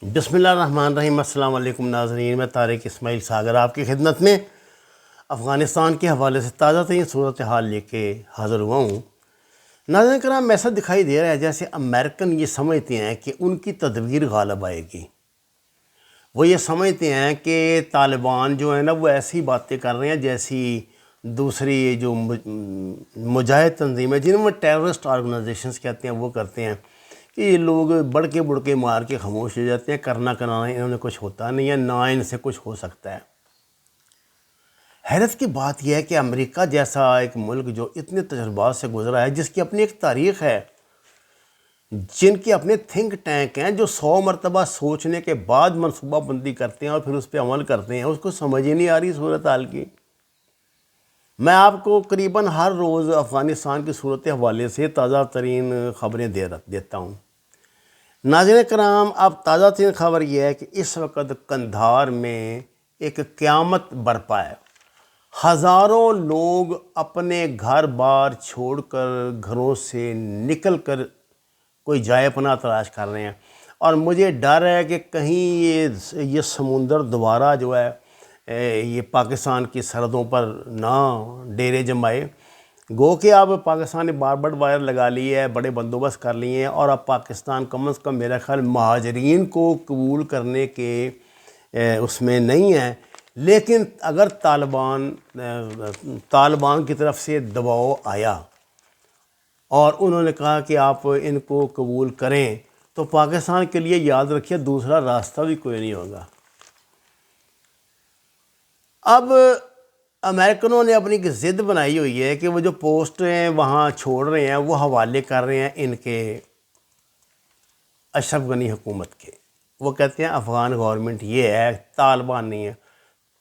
بسم اللہ الرحمن الرحیم۔ السلام علیکم ناظرین، میں طارق اسماعیل ساگر آپ کی خدمت میں افغانستان کے حوالے سے تازہ ترین صورتحال لے کے حاضر ہوا ہوں۔ ناظرین کرام، ایسا دکھائی دے رہا ہے جیسے امریکن یہ سمجھتے ہیں کہ ان کی تدبیر غالب آئے گی۔ وہ یہ سمجھتے ہیں کہ طالبان جو ہے نا وہ ایسی باتیں کر رہے ہیں جیسی دوسری جو مجاہد تنظیمیں جنہوں میں ٹیررسٹ آرگنائزیشنز کہتے ہیں وہ کرتے ہیں کہ یہ لوگ بڑکے بڑکے مار کے خاموش ہو جاتے ہیں، کرنا کرانا انہوں نے کچھ ہوتا نہیں ہے، نہ ان سے کچھ ہو سکتا ہے۔ حیرت کی بات یہ ہے کہ امریکہ جیسا ایک ملک جو اتنے تجربات سے گزرا ہے، جس کی اپنی ایک تاریخ ہے، جن کے اپنے تھنک ٹینک ہیں، جو 100 مرتبہ سوچنے کے بعد منصوبہ بندی کرتے ہیں اور پھر اس پہ عمل کرتے ہیں، اس کو سمجھ ہی نہیں آ رہی صورتحال کی۔ میں آپ کو قریباً ہر روز افغانستان کی صورت حوالے سے تازہ ترین خبریں دیتا ہوں۔ ناظرین کرام، اب تازہ ترین خبر یہ ہے کہ اس وقت قندھار میں ایک قیامت برپا ہے۔ ہزاروں لوگ اپنے گھر بار چھوڑ کر، گھروں سے نکل کر کوئی جائے پناہ تلاش کر رہے ہیں، اور مجھے ڈر ہے کہ کہیں یہ سمندر دوبارہ جو ہے یہ پاکستان کی سرحدوں پر نہ ڈیرے جمائے۔ گو کہ اب پاکستان نے باربڈ وائر لگا لی ہے، بڑے بندوبست کر لیے ہیں، اور اب پاکستان کم از کم میرا خیال مہاجرین کو قبول کرنے کے اس میں نہیں ہے۔ لیکن اگر طالبان کی طرف سے دباؤ آیا اور انہوں نے کہا کہ آپ ان کو قبول کریں، تو پاکستان کے لیے یاد رکھیے دوسرا راستہ بھی کوئی نہیں ہوگا۔ اب امریکنوں نے اپنی ایک ضد بنائی ہوئی ہے کہ وہ جو پوسٹ ہیں وہاں چھوڑ رہے ہیں، وہ حوالے کر رہے ہیں ان کے اشرف غنی حکومت کے۔ وہ کہتے ہیں افغان گورنمنٹ یہ ہے، طالبان نہیں ہے۔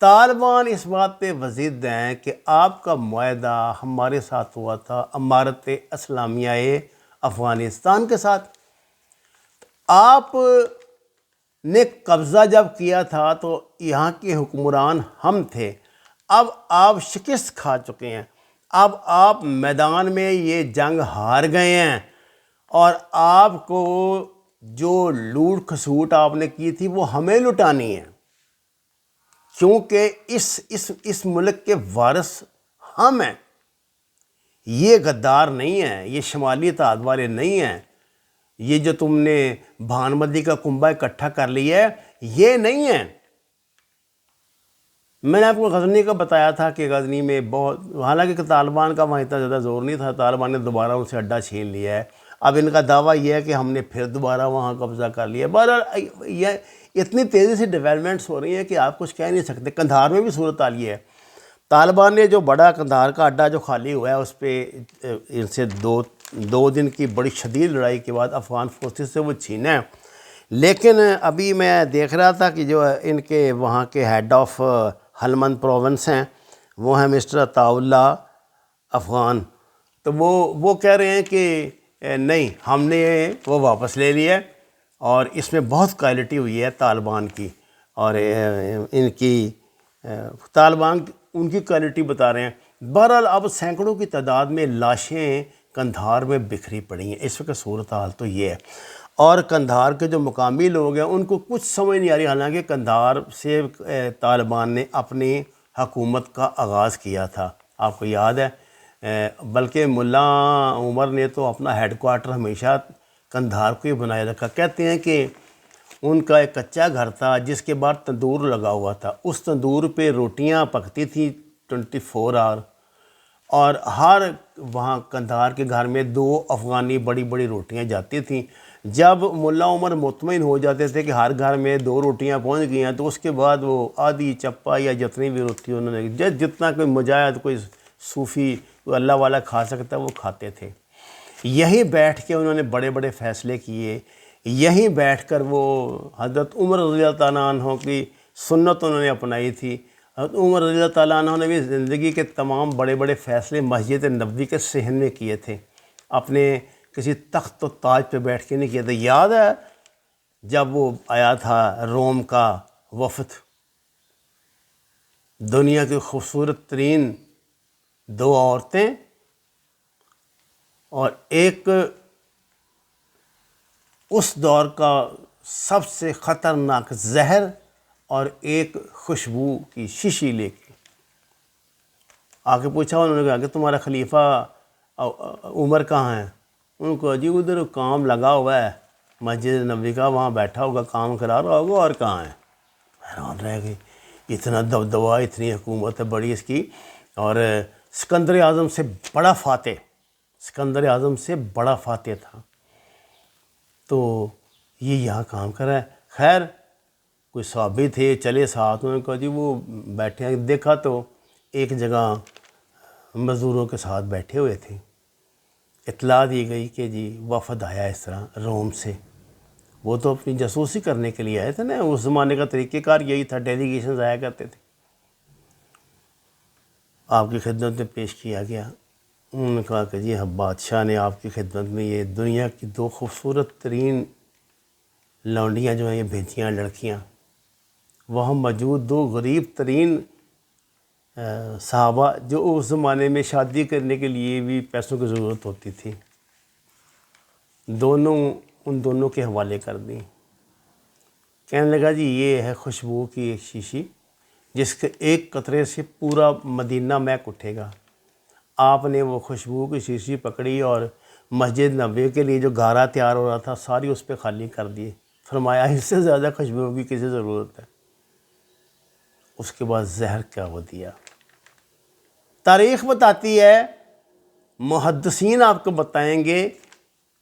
طالبان اس بات پہ وضد ہیں کہ آپ کا معاہدہ ہمارے ساتھ ہوا تھا، امارت اسلامیہ افغانستان کے ساتھ۔ آپ نے قبضہ جب کیا تھا تو یہاں کے حکمران ہم تھے، اب آپ شکست کھا چکے ہیں، اب آپ میدان میں یہ جنگ ہار گئے ہیں، اور آپ کو جو لوٹ کھسوٹ آپ نے کی تھی وہ ہمیں لٹانی ہے، کیونکہ اس ملک کے وارث ہم ہیں۔ یہ غدار نہیں ہیں، یہ شمالی اتحاد والے نہیں ہیں، یہ جو تم نے بھانمتی کا کنبہ اکٹھا کر لیا ہے یہ نہیں ہے۔ میں نے آپ کو غزنی کا بتایا تھا کہ غزنی میں بہت، حالانکہ طالبان کا وہاں اتنا زیادہ زور نہیں تھا، طالبان نے دوبارہ ان سے اڈا چھین لیا ہے۔ اب ان کا دعویٰ یہ ہے کہ ہم نے پھر دوبارہ وہاں قبضہ کر لیا۔ بہرحال یہ اتنی تیزی سے ڈیولپمنٹس ہو رہی ہیں کہ آپ کچھ کہہ نہیں سکتے۔ قندھار میں بھی صورتحال یہ ہے، طالبان نے جو بڑا قندھار کا اڈا جو خالی ہوا ہے اس پہ ان سے دو دن کی بڑی شدید لڑائی کے بعد افغان فورسز سے وہ چھینا ہے۔ لیکن ابھی میں دیکھ رہا تھا کہ جو ان کے وہاں کے ہیڈ آف ہلمند پروونس ہیں وہ ہیں مسٹر عطاء اللہ افغان، تو وہ کہہ رہے ہیں کہ نہیں، ہم نے وہ واپس لے لیا ہے، اور اس میں بہت کوالٹی ہوئی ہے طالبان کی، اور ان کی طالبان ان کی کوالٹی بتا رہے ہیں۔ بہرحال اب سینکڑوں کی تعداد میں لاشیں قندھار میں بکھری پڑی ہیں، اس وقت صورتحال تو یہ ہے۔ اور قندھار کے جو مقامی لوگ ہیں ان کو کچھ سمجھ نہیں آ رہی، حالانکہ قندھار سے طالبان نے اپنی حکومت کا آغاز کیا تھا، آپ کو یاد ہے۔ بلکہ ملا عمر نے تو اپنا ہیڈ کوارٹر ہمیشہ قندھار کو ہی بنائے رکھا۔ کہتے ہیں کہ ان کا ایک کچا گھر تھا جس کے بعد تندور لگا ہوا تھا، اس تندور پہ روٹیاں پکتی تھیں 24 آور، اور ہر وہاں قندھار کے گھر میں 2 افغانی بڑی بڑی روٹیاں جاتی تھیں۔ جب ملا عمر مطمئن ہو جاتے تھے کہ ہر گھر میں 2 روٹیاں پہنچ گئی ہیں، تو اس کے بعد وہ آدھی چپا یا جتنی بھی روٹی انہوں نے جتنا کوئی مجاہد، کوئی صوفی، کوئی اللہ والا کھا سکتا ہے وہ کھاتے تھے۔ یہیں بیٹھ کے انہوں نے بڑے بڑے فیصلے کیے، یہیں بیٹھ کر وہ حضرت عمر رضی اللہ تعالیٰ عنہ کی سنت انہوں نے اپنائی تھی۔ حضرت عمر رضی اللہ تعالیٰ عنہ نے بھی زندگی کے تمام بڑے بڑے فیصلے مسجد نبوی کے صحن میں کیے تھے، اپنے کسی تخت و تاج پہ بیٹھ کے نہیں کیے تھے۔ یاد ہے جب وہ آیا تھا روم کا وفد، دنیا کی خوبصورت ترین 2 عورتیں اور ایک اس دور کا سب سے خطرناک زہر اور ایک خوشبو کی شیشی لے کے آ کے پوچھا. انہوں نے کہا کہ تمہارا خلیفہ عمر کہاں ہے؟ انہوں نے کہا جی ادھر کام لگا ہوا ہے مسجد نبوی کا، وہاں بیٹھا ہوگا کام کرا رہا ہوگا، اور کہاں ہے؟ حیران رہ گئی، اتنا دبدبا، اتنی حکومت ہے بڑی اس کی، اور سکندر اعظم سے بڑا فاتح، سکندر اعظم سے بڑا فاتح تھا، تو یہ یہاں کام کر رہا ہے. خیر کوئی صحابی تھے چلے ساتھ، انہوں نے کہا جی وہ بیٹھے ہیں. دیکھا تو ایک جگہ مزدوروں کے ساتھ بیٹھے ہوئے تھے. اطلاع دی گئی کہ جی وفد آیا اس طرح روم سے. وہ تو اپنی جاسوسی کرنے کے لیے آئے تھے نا، اس زمانے کا طریقہ کار یہی تھا، ڈیلیگیشنز آیا کرتے تھے. آپ کی خدمت میں پیش کیا گیا. انہوں نے کہا کہ جی ہم بادشاہ نے آپ کی خدمت میں یہ دنیا کی 2 خوبصورت ترین لونڈیاں جو ہیں یہ بھیجیاں، لڑکیاں. وہاں موجود 2 غریب ترین صحابہ جو اس زمانے میں شادی کرنے کے لیے بھی پیسوں کی ضرورت ہوتی تھی، ان دونوں کے حوالے کر دیں. کہنے لگا جی یہ ہے خوشبو کی ایک شیشی جس کے ایک قطرے سے پورا مدینہ مہک اٹھے گا. آپ نے وہ خوشبو کی شیشی پکڑی اور مسجد نبوی کے لیے جو گارا تیار ہو رہا تھا ساری اس پہ خالی کر دیے. فرمایا اس سے زیادہ خوشبو کی کسی ضرورت ہے. اس کے بعد زہر کیا وہ دیا. تاریخ بتاتی ہے، محدثین آپ کو بتائیں گے،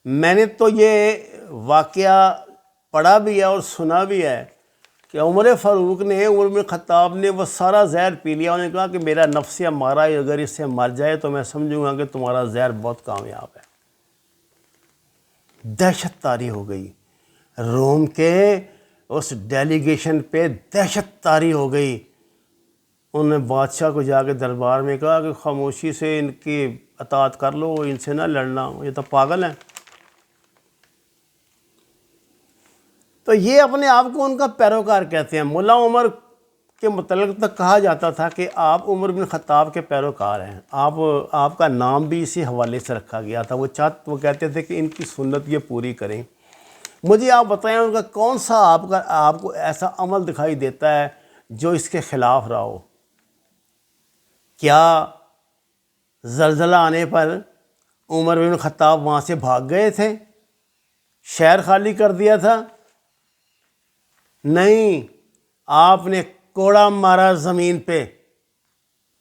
میں نے تو یہ واقعہ پڑھا بھی ہے اور سنا بھی ہے کہ عمر فاروق نے، عمر بن خطاب نے وہ سارا زہر پی لیا. انہوں نے کہا کہ میرا نفس مارا اگر اس سے مر جائے تو میں سمجھوں گا کہ تمہارا زہر بہت کامیاب ہے. دہشت طاری ہو گئی روم کے اس ڈیلیگیشن پہ، دہشت طاری ہو گئی. انہوں نے بادشاہ کو جا کے دربار میں کہا کہ خاموشی سے ان کی اطاعت کر لو، ان سے نہ لڑنا، یہ تو پاگل ہیں. تو یہ اپنے آپ کو ان کا پیروکار کہتے ہیں. ملا عمر کے متعلق تک کہا جاتا تھا کہ آپ عمر بن خطاب کے پیروکار ہیں. آپ کا نام بھی اسی حوالے سے رکھا گیا تھا. وہ کہتے تھے کہ ان کی سنت یہ پوری کریں. مجھے آپ بتائیں ان کا کون سا آپ کو ایسا عمل دکھائی دیتا ہے جو اس کے خلاف رہا ہو؟ کیا زلزلہ آنے پر عمر بن خطاب وہاں سے بھاگ گئے تھے، شہر خالی کر دیا تھا؟ نہیں، آپ نے کوڑا مارا زمین پہ،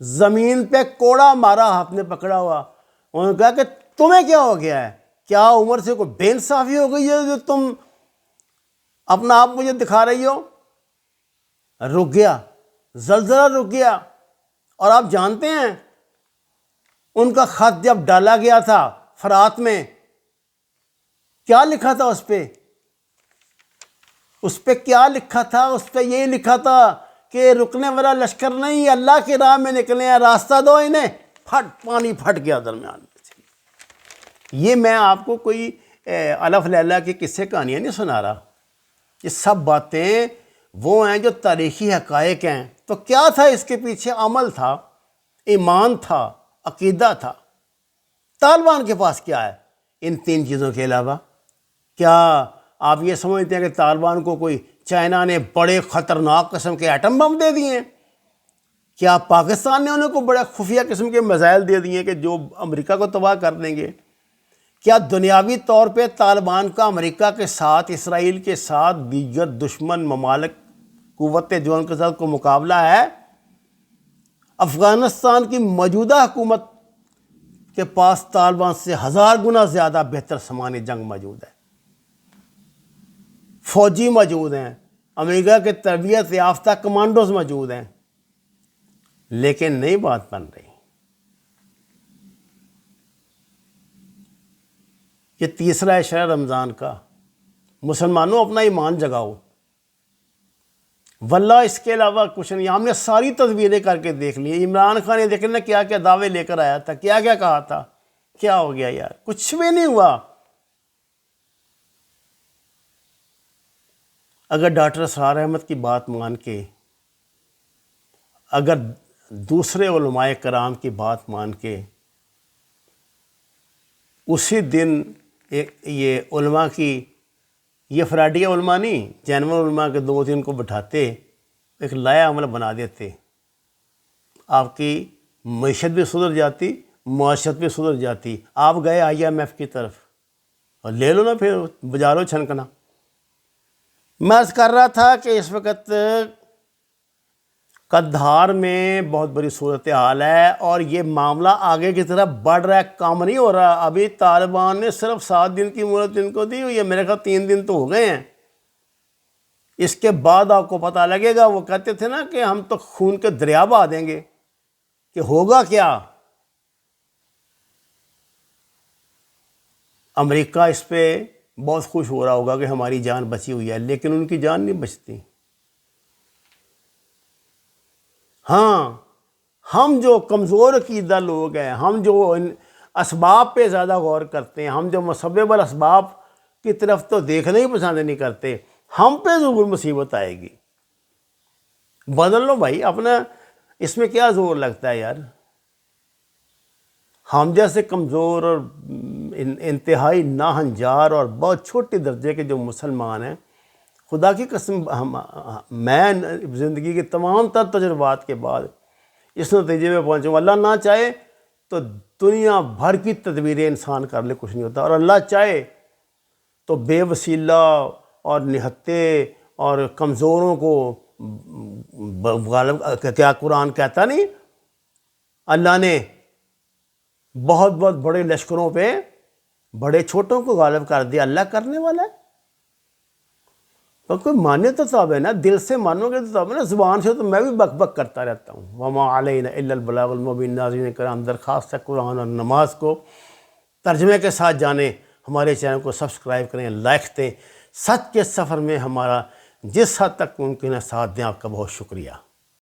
زمین پہ کوڑا مارا آپ نے پکڑا ہوا. انہوں نے کہا کہ تمہیں کیا ہو گیا ہے؟ کیا عمر سے کوئی بے انصافی ہو گئی ہے جو تم اپنا آپ مجھے دکھا رہی ہو؟ رک گیا، زلزلہ رک گیا. اور آپ جانتے ہیں ان کا خط جب ڈالا گیا تھا فرات میں، کیا لکھا تھا اس پہ؟ اس پہ کیا لکھا تھا؟ اس پہ یہ لکھا تھا کہ رکنے والا لشکر نہیں، اللہ کی راہ میں نکلے ہیں، راستہ دو انہیں. پانی پھٹ گیا درمیان میں سے. یہ میں آپ کو کوئی الف لیلہ کی قصے کہانیاں نہیں سنا رہا، یہ سب باتیں وہ ہیں جو تاریخی حقائق ہیں. تو کیا تھا اس کے پیچھے؟ عمل تھا، ایمان تھا، عقیدہ تھا. طالبان کے پاس کیا ہے ان 3 چیزوں کے علاوہ؟ کیا آپ یہ سمجھتے ہیں کہ طالبان کو کوئی چائنا نے بڑے خطرناک قسم کے ایٹم بم دے دیے ہیں؟ کیا پاکستان نے انہیں کو بڑے خفیہ قسم کے میزائل دے دیے ہیں کہ جو امریکہ کو تباہ کر دیں گے؟ کیا دنیاوی طور پہ طالبان کا امریکہ کے ساتھ، اسرائیل کے ساتھ، دیگر دشمن ممالک قوتیں جو ان کے ساتھ کو مقابلہ ہے؟ افغانستان کی موجودہ حکومت کے پاس طالبان سے 1000 گنا زیادہ بہتر سامان جنگ موجود ہے، فوجی موجود ہیں، امریکہ کے تربیت یافتہ کمانڈوز موجود ہیں، لیکن نئی بات بن رہی. یہ تیسرا ہے شہر رمضان کا. مسلمانوں اپنا ایمان جگاؤ، واللہ اس کے علاوہ کچھ نہیں. ہم نے ساری تدبیریں کر کے دیکھ لی. عمران خان نے دیکھ لینا کیا کیا دعوے لے کر آیا تھا، کیا کیا کہا تھا، کیا ہو گیا یار؟ کچھ بھی نہیں ہوا. اگر ڈاکٹر اسرار احمد کی بات مان کے، اگر دوسرے علماء کرام کی بات مان کے، اسی دن یہ علماء کی یہ فراڈی علماء نہیں، جینون علماء کے 2-3 کو بٹھاتے، ایک لایا عمل بنا دیتے، آپ کی معیشت بھی سدھر جاتی، معاشرت بھی سدھر جاتی۔ آپ گئے IMF کی طرف اور لے لو نا، پھر بجا لو چھنکنا۔ میں عرض کر رہا تھا کہ اس وقت قندھار میں بہت بڑی صورتحال ہے، اور یہ معاملہ آگے کی طرف بڑھ رہا ہے، کم نہیں ہو رہا۔ ابھی طالبان نے صرف 7 دن کی مہلت ان کو دی ہوئی ہے، میرے خیال 3 دن تو ہو گئے ہیں۔ اس کے بعد آپ کو پتہ لگے گا۔ وہ کہتے تھے نا کہ ہم تو خون کے دریا بہا دیں گے، کہ ہوگا کیا۔ امریکہ اس پہ بہت خوش ہو رہا ہوگا کہ ہماری جان بچی ہوئی ہے، لیکن ان کی جان نہیں بچتی۔ ہاں، ہم جو کمزور عقیدہ لوگ ہیں، ہم جو اسباب پہ زیادہ غور کرتے ہیں، ہم جو مسبب الاسباب کی طرف تو دیکھنا ہی پسند نہیں کرتے، ہم پہ ضرور مصیبت آئے گی۔ بدل لو بھائی اپنا، اس میں کیا زور لگتا ہے یار۔ ہم جیسے کمزور اور انتہائی ناہنجار اور بہت چھوٹے درجے کے جو مسلمان ہیں، خدا کی قسم میں زندگی کے تمام تر تجربات کے بعد اس نتیجے میں پہنچا ہوں، اللہ نہ چاہے تو دنیا بھر کی تدبیریں انسان کر لے کچھ نہیں ہوتا، اور اللہ چاہے تو بے وسیلہ اور نہتے اور کمزوروں کو غالب، کیا قرآن کہتا نہیں، اللہ نے بہت بہت بڑے لشکروں پہ بڑے چھوٹوں کو غالب کر دیا۔ اللہ کرنے والا ہے، تو کوئی مانے تو تب ہے نا، دل سے مانو گے تو تب ہے نا، زبان سے تو میں بھی بک بک کرتا رہتا ہوں۔ وما علینا الا البلاغ المبین۔ ناظرین کرام، درخواست ہے قرآن اور نماز کو ترجمے کے ساتھ جانیں، ہمارے چینل کو سبسکرائب کریں، لائک دیں، سچ کے سفر میں ہمارا جس حد تک ممکن ہے ساتھ دیں۔ آپ کا بہت شکریہ۔